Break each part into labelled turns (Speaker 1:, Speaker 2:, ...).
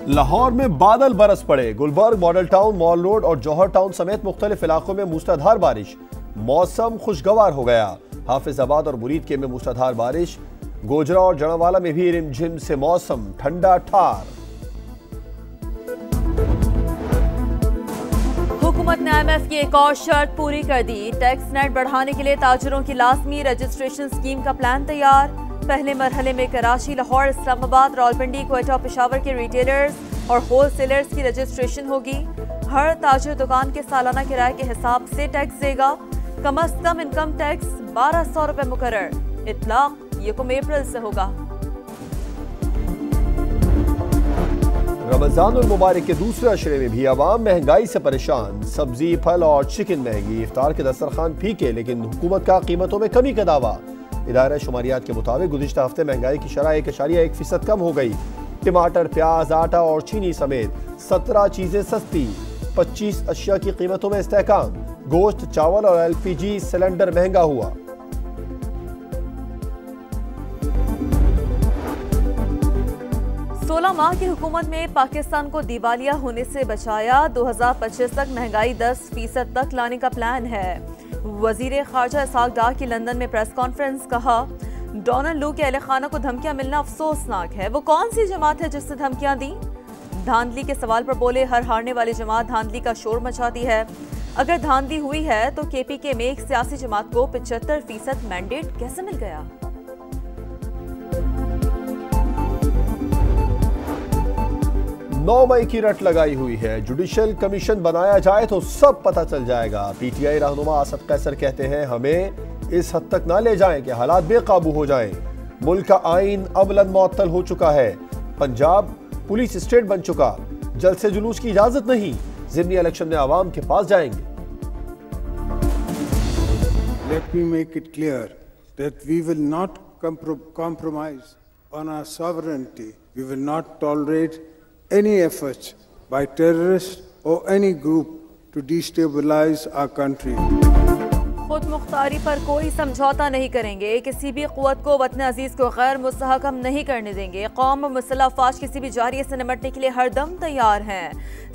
Speaker 1: लाहौर में बादल बरस पड़े। Gulberg, model town, mall road और जौहर टाउन समेत मुख्तलिफ इलाकों में मूसलाधार बारिश। मौसम खुशगवार हो गया। हाफिजाबाद और मुरीदके में मूसलाधार बारिश। गोजरा और जड़ावाला में भी रिमझिम से मौसम ठंडा ठार।
Speaker 2: हुकूमत ने IMF की एक और शर्त पूरी कर दी। टैक्स नेट बढ़ाने के लिए ताजरों की लाजमी रजिस्ट्रेशन स्कीम का प्लान तैयार। पहले मरहले में कराची, लाहौर, इस्लामाबाद, रावलपिंडी, क्वेटा, पेशावर के रिटेलर्स और होलसेलर्स की रजिस्ट्रेशन होगी। हर ताजर दुकान के सालाना किराए के हिसाब से टैक्स देगा। कम अज कम इनकम टैक्स 1200 रुपए मुकर्रर। इतलाक 1 अप्रैल से होगा।
Speaker 1: रमजानुल मुबारक के दूसरे अशरे में भी अवाम महंगाई से परेशान। सब्जी, फल और चिकन महंगी। इफ्तार के दस्तरखान फीके, लेकिन हुकूमत का कीमतों में कमी का दावा। इदारा शुमारियात के मुताबिक गुज़िश्ता हफ्ते महंगाई की शरह 1.1% कम हो गई। टमाटर, प्याज, आटा और चीनी समेत 17 चीजें सस्ती। 25 अशिया की कीमतों में इस्तेहकाम। गोश्त, चावल और LPG सिलेंडर महंगा हुआ।
Speaker 2: सोलह माह की हुकूमत में पाकिस्तान को दिवालिया होने से बचाया। 2025 तक महंगाई 10% तक लाने का प्लान है। वजीर खारजा इसहाक डार की लंदन में प्रेस कॉन्फ्रेंस। कहा, डोनाल्ड लू के अहले खाना को धमकियां मिलना अफसोसनाक है। वो कौन सी जमात है जिसने धमकियां दी? धांधली के सवाल पर बोले, हर हारने वाली जमात धांधली का शोर मचाती है। अगर धांधली हुई है तो KPK में एक सियासी जमात को 75% मैंडेट कैसे मिल गया?
Speaker 1: 9 मई की रट लगाई हुई है। जुडिशल कमीशन बनाया जाए तो सब पता चल जाएगा। PTI रहनुमा असद कैसर कहते हैं, हमें इस हद तक ना ले जाएं कि हालात बेकाबू हो जाएं। मुल्क का आइन अमलन मुअत्तल हो चुका है। पंजाब पुलिस स्टेट बन चुका। जलसे जुलूस की इजाजत नहीं। ज़िमनी इलेक्शन में आवाम के पास जाएंगे।
Speaker 3: Let me make it clear that we will not compromise on our sovereignty. We will not tolerate any efforts by terrorists or any group to destabilize our country.
Speaker 2: खुद मुख्तारी पर कोई समझौता नहीं करेंगे। किसी भी क़ुव्वत को वतन अजीज को गैर मुस्तहकम नहीं करने देंगे। कौम और मुसल्लह अफवाज किसी भी जारिये से निपटने के लिए हरदम तैयार हैं।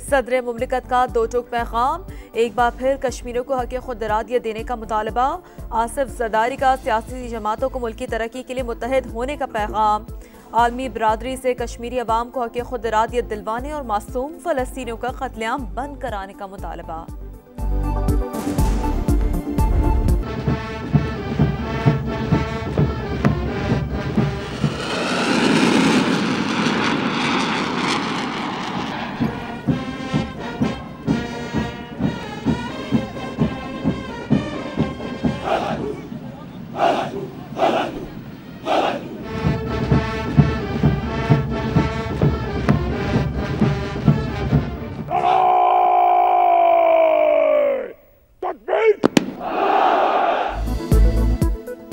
Speaker 2: सदर मुमलिकत का दो टूक पैगाम। एक बार फिर कश्मीरियों को हक़ खुद इरादियत देने का मुतालबा। आसिफ ज़रदारी का सियासी जमातों को मुल्की तरक्की के लिए मुत्तहिद होने का पैगाम। आलमी बरादरी से कश्मीरी अवाम को हक़ खुद इरादियत दिलवाने और मासूम फ़लस्तीनियों का कत्लेआम बंद कराने का मुतालबा।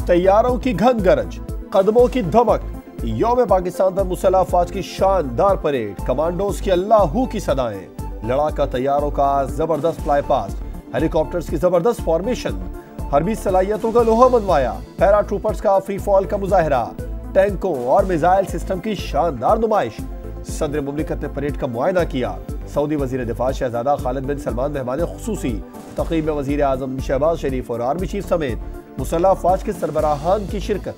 Speaker 1: तैयारों की घन गरज, कदमों की धमक। यौम पाकिस्तान पर मुसल्लह अफवाज की शानदार परेड। कमांडोज की अल्लाहू की सदाएं। लड़ाका तैयारों का जबरदस्त फ्लाई पास्ट। हेलीकॉप्टर्स की जबरदस्त फॉर्मेशन। हरबी सलाहियतों का लोहा मनवाया। पैरा ट्रूपर्स का फ्री फॉल का मुजाहरा। टैंकों और मिसाइल सिस्टम की शानदार नुमाइश। सदर मुमलिकत ने परेड का मुआयना किया। सऊदी वजीर दिफा शहजादा खालिद बिन सलमान मेहमान खुसूसी। तकरीब में वजीर आजम शहबाज शरीफ और आर्मी चीफ समेत मुसल्लह अफवाज के सरबराहान की शिरकत।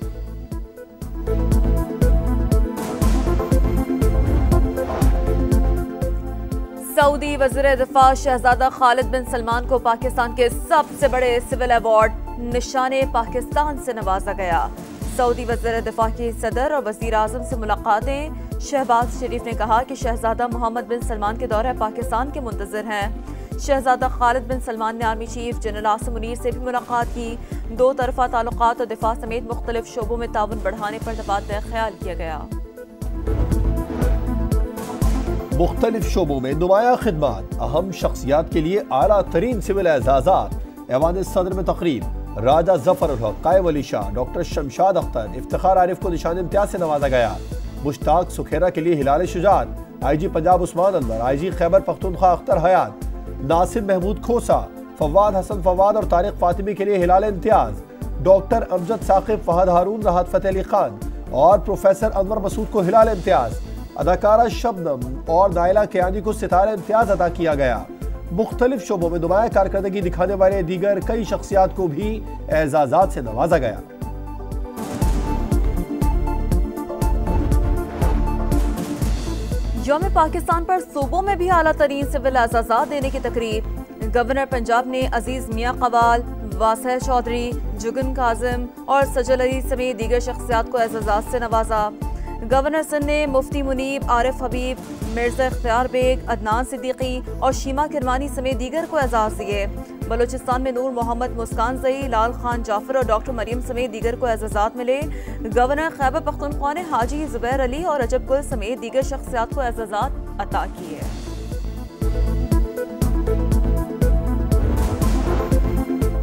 Speaker 2: सऊदी वज़ीर दिफा शहजादा खालिद बिन सलमान को पाकिस्तान के सबसे बड़े सिविल अवार्ड निशाने पाकिस्तान से नवाजा गया। सऊदी वज़ीर दिफा की सदर और वज़ीर आज़म से मुलाकातें। शहबाज शरीफ ने कहा कि शहजादा मोहम्मद बिन सलमान के दौरे पाकिस्तान के मुंतज़िर हैं। शहजादा खालिद बिन सलमान ने army chief general Asim Munir से भी मुलाकात की। दो तरफा ताल्लुकात और दिफा समेत मुख्तलिफ शोबों में ताउन बढ़ाने पर तबादला ख्याल किया गया।
Speaker 1: मुख्तलिफ शोबों में नुमाया खिदमात। अहम शख्सियात के लिए आला तरीन सिविल एजाजात। ऐवान सदर में तकरीब। राजा जफर उल हक, कायम अली शाह, डॉक्टर शमशाद अख्तर, इफ्तिखार आरिफ को निशान इम्तियाज से नवाजा गया। मुश्ताक सुखेरा के लिए हिलाल शुजात। IG पंजाब उस्मान अनवर, IG खैबर पख्तूनख्वा अख्तर हयात, नासिर महमूद खोसा, फवाद हसन फवाद और तारिक फातिमी के लिए हिलाल इम्तियाज। डॉक्टर अमजद साकिब, फहद हारून, राहत फतेह अली खान और प्रोफेसर अनवर मसूद को हिलाल इम्तियाज, अदाकारा शबनम और नायला कियानी को सितारा इम्तियाज अदा किया गया। मुख्तलिफ शोबों में नुमाया कारकर्दगी दिखाने वाले दीगर कई शख्सियात को भी एजाजात से नवाजा गया।
Speaker 2: यौम पाकिस्तान पर सूबों में भी आला तरीन सिविल एजाजात देने की तकरीब। गवर्नर पंजाब ने अजीज मियां कवाल, वासह चौधरी, जुगन काजिम और सजल अली समेत दीगर शख्सियात को एजाजात से नवाजा। गवर्नर सिंध ने मुफ्ती मुनीब, आरिफ हबीब, मिर्जा इख्तियार बेग, अदनान सिद्दीकी और शीमा किरमानी समेत दीगर को एजाज दिए। बलूचिस्तान में नूर मोहम्मद, मुस्कान जई, लाल खान जाफर और डॉक्टर मरियम समेत दीगर को एजाजात मिले। गवर्नर खैबर पख्तूनख्वा ने हाजी जुबैर अली और अजब गुल समेत दीगर शख्सियात को एजाजात अता किए।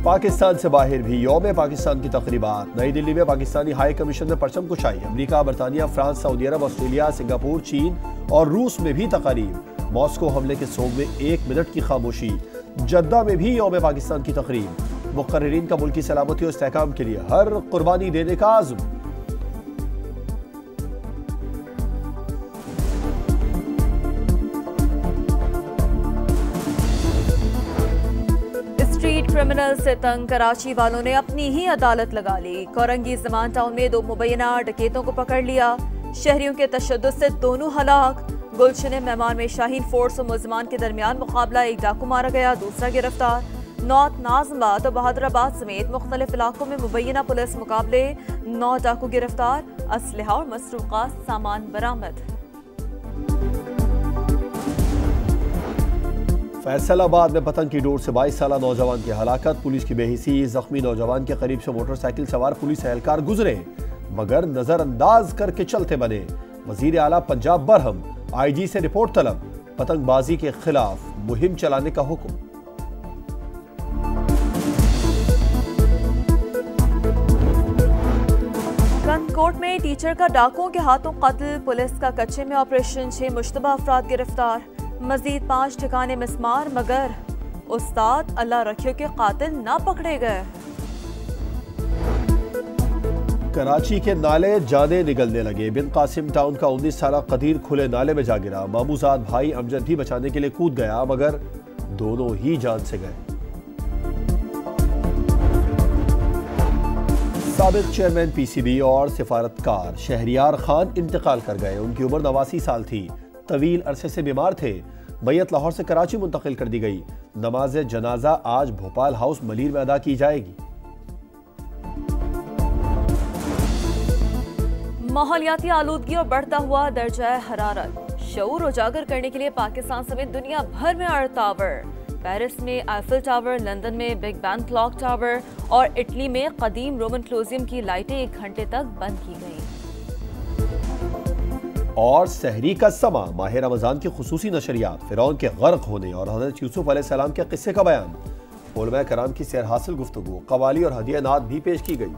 Speaker 1: पाकिस्तान से बाहर भी यौम पाकिस्तान की तकरीबात। नई दिल्ली में पाकिस्तानी हाई कमीशन ने परचम कुशाई। अमरीका, बरतानिया, फ्रांस, सऊदी अरब, ऑस्ट्रेलिया, सिंगापुर, चीन और रूस में भी तकारीब। मॉस्को हमले के सोग में 1 मिनट की खामोशी। जद्दा में भी यौम पाकिस्तान की तकरीब। मुकर्रिरीन का मुल्की सलामती और इस्तेहकाम के लिए हर कुर्बानी देने का आज़म।
Speaker 2: स्ट्रीट क्रिमिनल से तंग कराची वालों ने अपनी ही अदालत लगा ली। कोरंगी ज़मान टाउन में 2 मुबैना डकैतों को पकड़ लिया। शहरियों के तशद्दुद से दोनों हलाक। गुलशन मेहमान में शाहीन फोर्स और मुलजमान के दरमियान मुकाबला। एक डाकू मारा गया, दूसरा गिरफ्तार। नॉर्थ नाजमाबाद और बहादुराबाद समेत मुख्तलिफ इलाकों में मुबैना पुलिस मुकाबले। 9 डाकू गिरफ्तार, असलहा और मसरूका सामान बरामद।
Speaker 1: फैसलाबाद में पतंग की डोर से 22 साला नौजवान की हलाकत। पुलिस की बेहिसी। जख्मी नौजवान के करीब से मोटरसाइकिल सवार पुलिस एहलकार गुजरे मगर नजरअंदाज करके चलते बने। वजीर आला पंजाब बरहम, IG से रिपोर्ट तलब। पतंगबाजी के खिलाफ मुहिम चलाने का हुक्म।
Speaker 2: कंदकोट में टीचर का डाकुओं के हाथों कत्ल। पुलिस का कच्चे में ऑपरेशन। 6 मुश्तबा अफराद गिरफ्तार। मजीद 5 ठिकाने मिसमार मगर उस्ताद अल्लाह रखियो के कातिल ना पकड़े गए।
Speaker 1: कराची के नाले जाने निगलने लगे। बिन कासिम टाउन का 19 साला कदीर खुले नाले में जा गिरा। मामूजाद भाई अमजद भी बचाने के लिए कूद गया मगर दोनों ही जान से गए। साबिक चेयरमैन PCB और सिफारतकार शहरियार खान इंतकाल कर गए। उनकी उम्र 89 साल थी। तवील अरसे से बीमार थे। मैयत लाहौर से कराची मुंतकिल कर दी गई। नमाज जनाजा आज भोपाल हाउस मलीर में अदा की जाएगी।
Speaker 2: माहौलियाती आलूदगी और बढ़ता हुआ दर्जा हरारत। शऊर उजागर करने के लिए पाकिस्तान समेत दुनिया भर में अर्थ टावर। पेरिस में आईफिल टावर, लंदन में बिग बैन क्लॉक टावर और इटली में कदीम रोमन क्लोजियम की लाइटें 1 घंटे तक बंद की गईं।
Speaker 1: और सहरी का समा। माह रमजान की खुसूसी नशरियात, फिरौन के गर्क होने और हजरत यूसुफ अलैहिस्सलाम के किस्से का बयान। उलमा कराम की सैर हासिल गुफ्तगू, कवाली और हदिया नात भी पेश की गई।